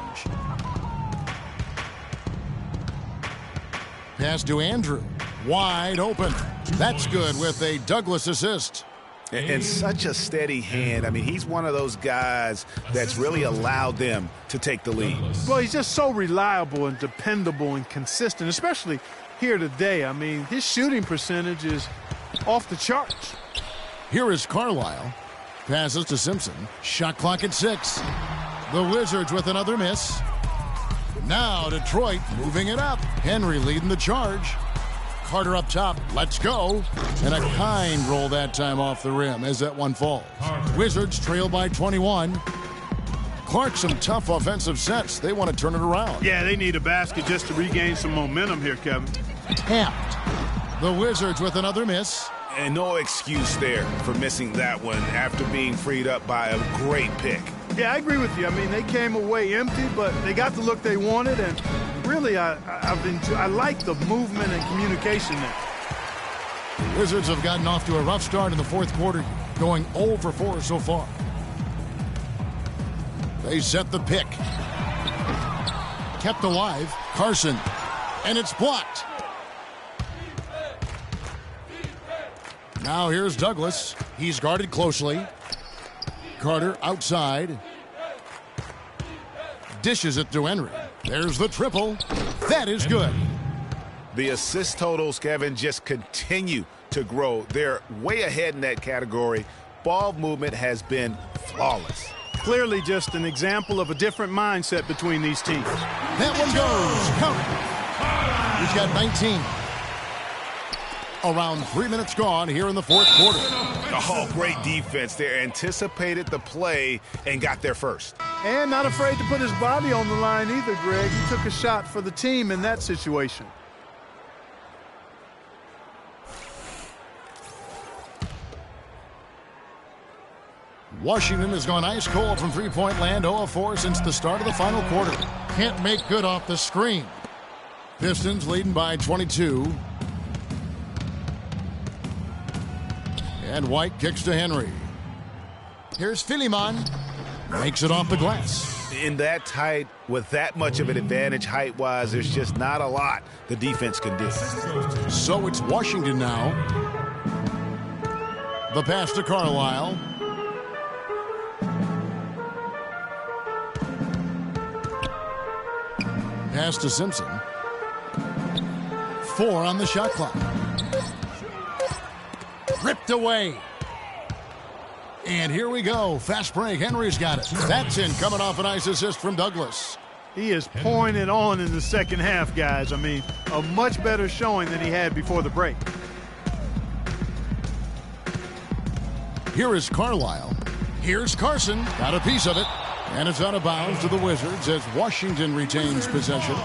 Pass to Andrew. Wide open. That's good with a Douglas assist. And such a steady hand. I mean, he's one of those guys that's really allowed them to take the lead. Well, he's just so reliable and dependable and consistent, especially here today. I mean, his shooting percentage is off the charts. Here is Carlisle. Passes to Simpson. Shot clock at 6. The Wizards with another miss. Now Detroit moving it up. Henry leading the charge. Carter up top. Let's go. And a kind roll that time off the rim as that one falls. Wizards trail by 21. Clark, some tough offensive sets. They want to turn it around. Yeah, they need a basket just to regain some momentum here, Kevin. Taft. The Wizards with another miss. And no excuse there for missing that one after being freed up by a great pick. Yeah, I agree with you. I mean, they came away empty, but they got the look they wanted, and really, I like the movement and communication there. The Wizards have gotten off to a rough start in the fourth quarter, going 0 for 4 so far. They set the pick. Kept alive. Carson. And it's blocked. Now here's Douglas. He's guarded closely. Carter outside. Dishes it to Henry. There's the triple. That is good. The assist totals, Kevin, just continue to grow. They're way ahead in that category. Ball movement has been flawless. Clearly just an example of a different mindset between these teams. That one goes. Count. He's got 19. Around 3 minutes gone here in the fourth quarter. Oh, great defense there. Anticipated the play and got there first. And not afraid to put his body on the line either, Greg. He took a shot for the team in that situation. Washington has gone ice cold from 3-point land, 0 of 4 since the start of the final quarter. Can't make good off the screen. Pistons leading by 22. And White kicks to Henry. Here's Philemon. Makes it off the glass. In that tight, with that much of an advantage height-wise, there's just not a lot the defense can do. So it's Washington now. The pass to Carlisle. Pass to Simpson. 4 on the shot clock. Ripped away. And here we go. Fast break. Henry's got it. That's in, coming off a nice assist from Douglas. He is pouring it on in the second half, guys. I mean, a much better showing than he had before the break. Here is Carlisle. Here's Carson. Got a piece of it. And it's out of bounds to the Wizards as Washington retains possession.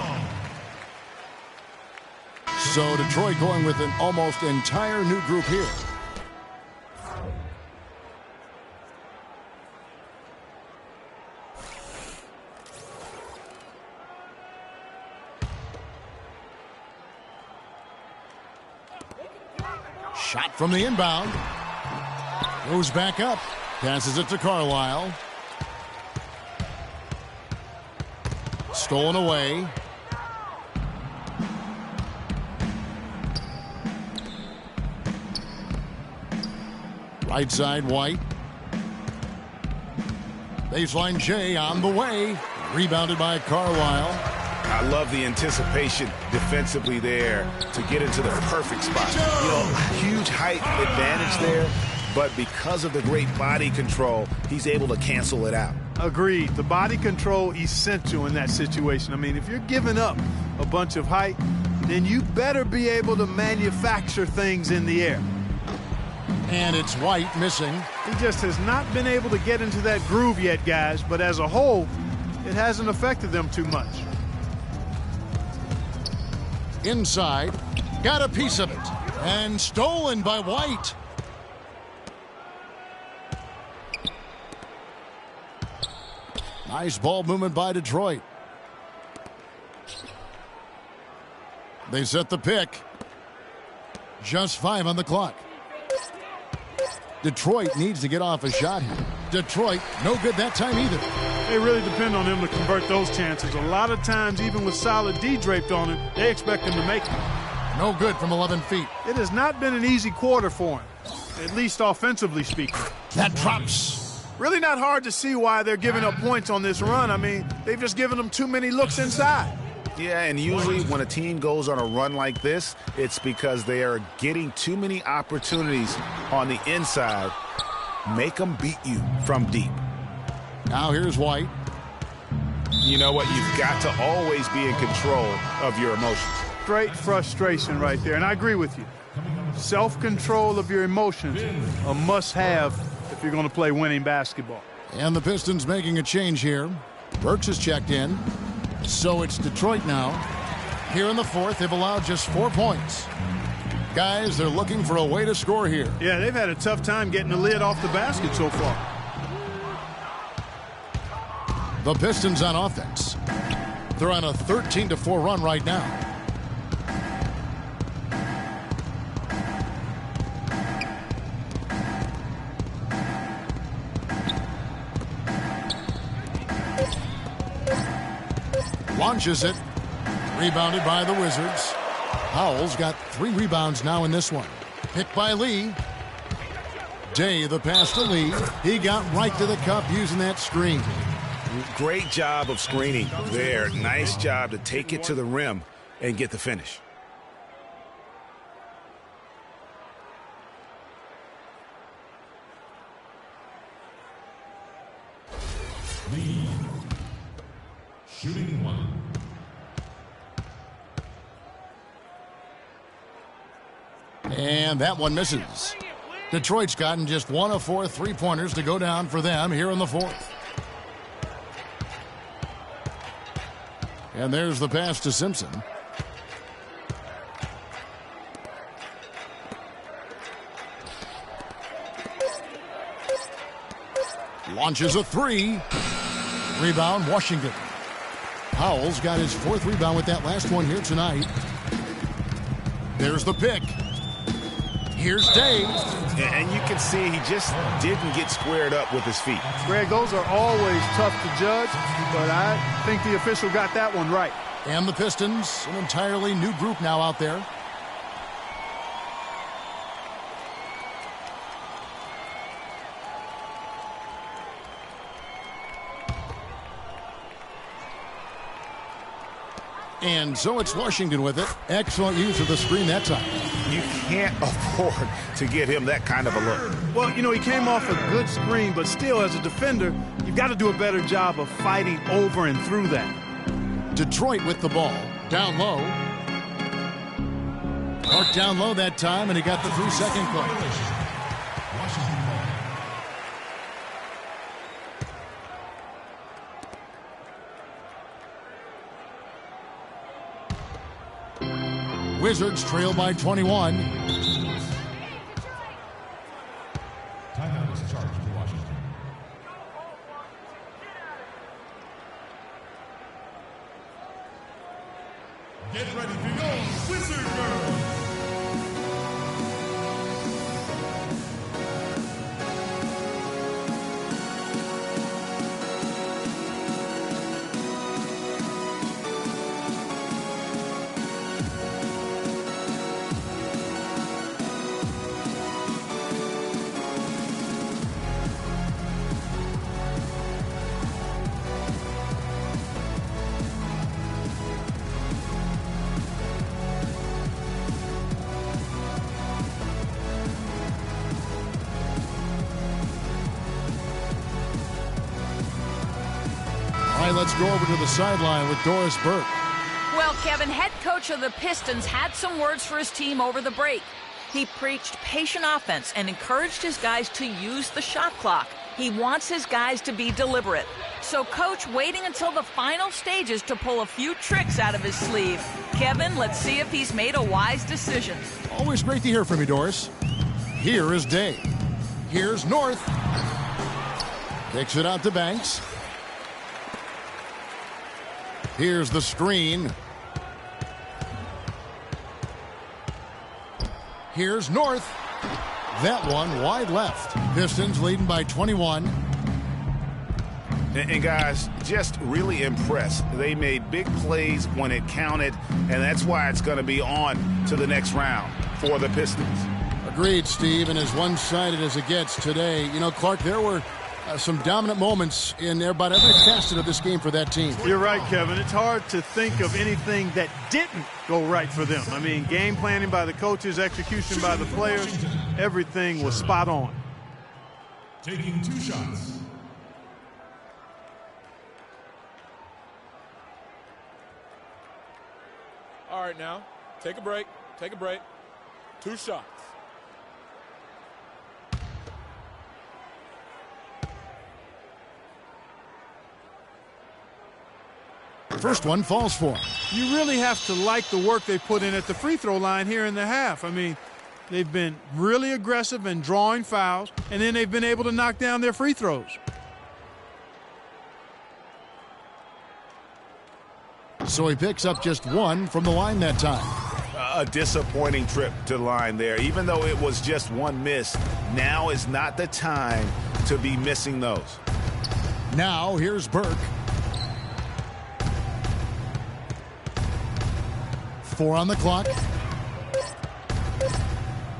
So Detroit going with an almost entire new group here. Shot from the inbound. Goes back up. Passes it to Carlisle. Stolen away. Right side, White. Baseline J on the way. Rebounded by Carlisle. I love the anticipation defensively there to get into the perfect spot. You know, huge height advantage there. but because of the great body control, he's able to cancel it out. Agreed. The body control essential in that situation. I mean, if you're giving up a bunch of height, then you better be able to manufacture things in the air. And it's White missing. He just has not been able to get into that groove yet, guys, but as a whole, it hasn't affected them too much. Inside, got a piece of it, and stolen by White. Nice ball movement by Detroit. They set the pick. Just 5 on the clock. Detroit needs to get off a shot here. Detroit, no good that time either. They really depend on him to convert those chances. A lot of times, even with solid D draped on him, they expect him to make it. No good from 11 feet. It has not been an easy quarter for him, at least offensively speaking. That drops. Really not hard to see why they're giving up points on this run. I mean, they've just given them too many looks inside. Yeah, and usually when a team goes on a run like this, it's because they are getting too many opportunities on the inside. Make them beat you from deep. Now here's White. You know what? You've got to always be in control of your emotions. Straight frustration right there, and I agree with you. Self-control of your emotions, a must-have if you're going to play winning basketball. And the Pistons making a change here. Burks has checked in. So it's Detroit now. Here in the fourth, they've allowed just 4 points. Guys, they're looking for a way to score here. Yeah, they've had a tough time getting the lid off the basket so far. The Pistons on offense. They're on a 13-4 run right now. Launches it. Rebounded by the Wizards. Powell's got 3 rebounds now in this one. Picked by Lee. Day the pass to Lee. He got right to the cup using that screen. Great job of screening there. Nice job to take it to the rim and get the finish. Lee. Shooting 1. And that one misses. Detroit's gotten just 1 of 4 3-pointers to go down for them here in the fourth. And there's the pass to Simpson. Launches a 3. Rebound, Washington. Powell's got his 4th rebound with that last one here tonight. There's the pick. Here's Dave. And you can see he just didn't get squared up with his feet. Greg, those are always tough to judge, but I think the official got that one right. And the Pistons, an entirely new group now out there. And so it's Washington with it. Excellent use of the screen that time. You can't afford to give him that kind of a look. Well, you know, he came off a good screen, but still, as a defender, you've got to do a better job of fighting over and through that. Detroit with the ball. Down low. Clark down low that time, and he got the 3-second play. Wizards trail by 21. Timeout is charged to Washington. Get ready for your Wizard Girl. All right, let's go over to the sideline with Doris Burke. Well, Kevin, head coach of the Pistons had some words for his team over the break. He preached patient offense and encouraged his guys to use the shot clock. He wants his guys to be deliberate. So Coach waiting until the final stages to pull a few tricks out of his sleeve. Kevin, let's see if he's made a wise decision. Always great to hear from you, Doris. Here is Day. Here's North. Kicks it out to Banks. Here's the screen. Here's North. That one wide left. Pistons leading by 21. And guys, just really impressed. They made big plays when it counted, and that's why it's going to be on to the next round for the Pistons. Agreed, Steve, and as one-sided as it gets today. You know, Clark, there were some dominant moments in about every facet of this game for that team. You're right, Kevin. It's hard to think of anything that didn't go right for them. I mean, game planning by the coaches, execution by the players, everything was spot on. Taking 2 shots. All right, now, take a break. Take a break. 2 shots. First one falls for him. You really have to like the work they put in at the free throw line here in the half. I mean, they've been really aggressive in drawing fouls, and then they've been able to knock down their free throws. So he picks up just 1 from the line that time. A disappointing trip to the line there. Even though it was just 1 miss, now is not the time to be missing those. Now here's Burke. 4 on the clock.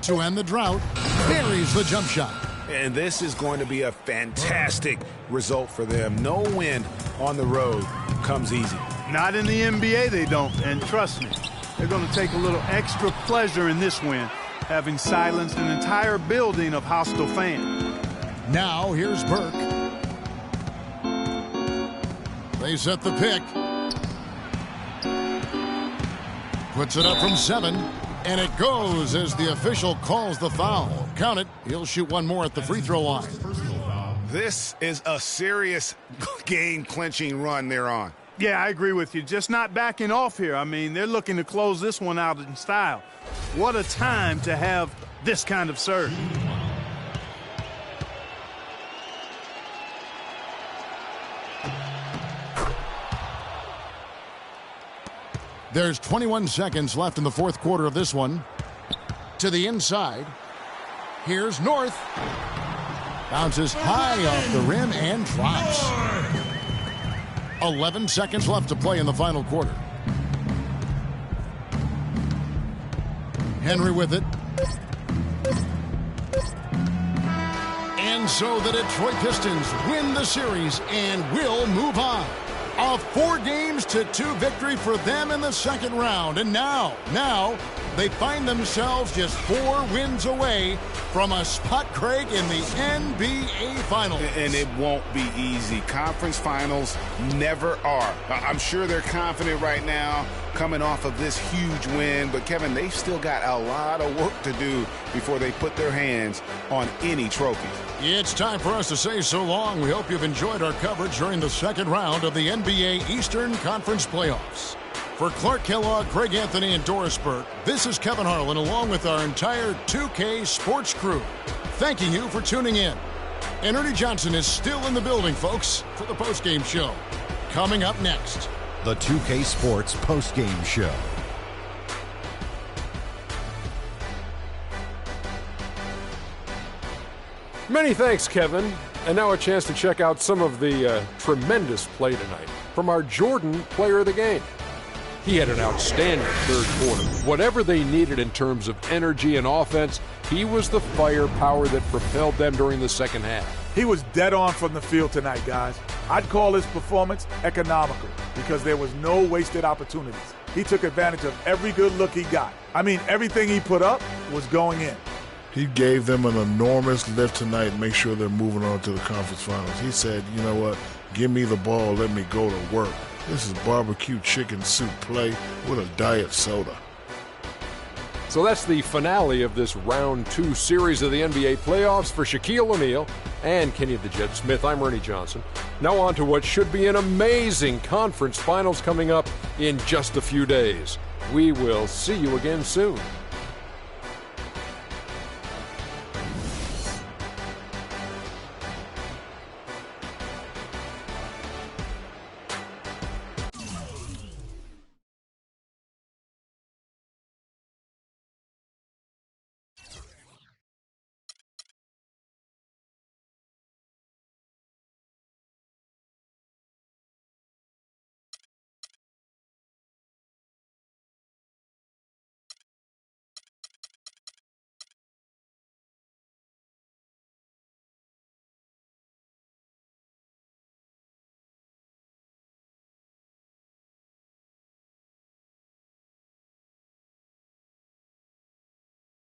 To end the drought, buries the jump shot. And this is going to be a fantastic result for them. No win on the road comes easy. Not in the NBA, they don't. And trust me, they're going to take a little extra pleasure in this win, having silenced an entire building of hostile fans. Now here's Burke. They set the pick. Puts it up from 7, and it goes as the official calls the foul. Count it. He'll shoot 1 more at the free throw line. This is a serious game-clinching run they're on. Yeah, I agree with you. Just not backing off here. I mean, they're looking to close this one out in style. What a time to have this kind of serve. There's 21 seconds left in the 4th quarter of this one. To the inside. Here's North. Bounces high off the rim and drops. 11 seconds left to play in the final quarter. Henry with it. And so the Detroit Pistons win the series and will move on. A 4-2 victory for them in the second round. And now they find themselves just 4 wins away from a spot, Craig, in the NBA Finals. And it won't be easy. Conference finals never are. I'm sure they're confident right now coming off of this huge win. But, Kevin, they've still got a lot of work to do before they put their hands on any trophies. It's time for us to say so long. We hope you've enjoyed our coverage during the second round of the NBA Eastern Conference Playoffs. For Clark Kellogg, Craig Anthony, and Doris Burke, this is Kevin Harlan along with our entire 2K Sports crew, thanking you for tuning in. And Ernie Johnson is still in the building, folks, for the postgame show. Coming up next, the 2K Sports postgame show. Many thanks, Kevin. And now a chance to check out some of the tremendous play tonight from our Jordan player of the game. He had an outstanding 3rd quarter. Whatever they needed in terms of energy and offense, he was the firepower that propelled them during the second half. He was dead on from the field tonight, guys. I'd call his performance economical because there was no wasted opportunities. He took advantage of every good look he got. I mean, everything he put up was going in. He gave them an enormous lift tonight, make sure they're moving on to the conference finals. He said, you know what, Give me the ball, let me go to work. This is barbecue chicken soup play with a diet soda. So that's the finale of this round 2 series of the NBA playoffs for Shaquille O'Neal and Kenny the Jet Smith. I'm Ernie Johnson. Now on to what should be an amazing conference finals coming up in just a few days. We will see you again soon.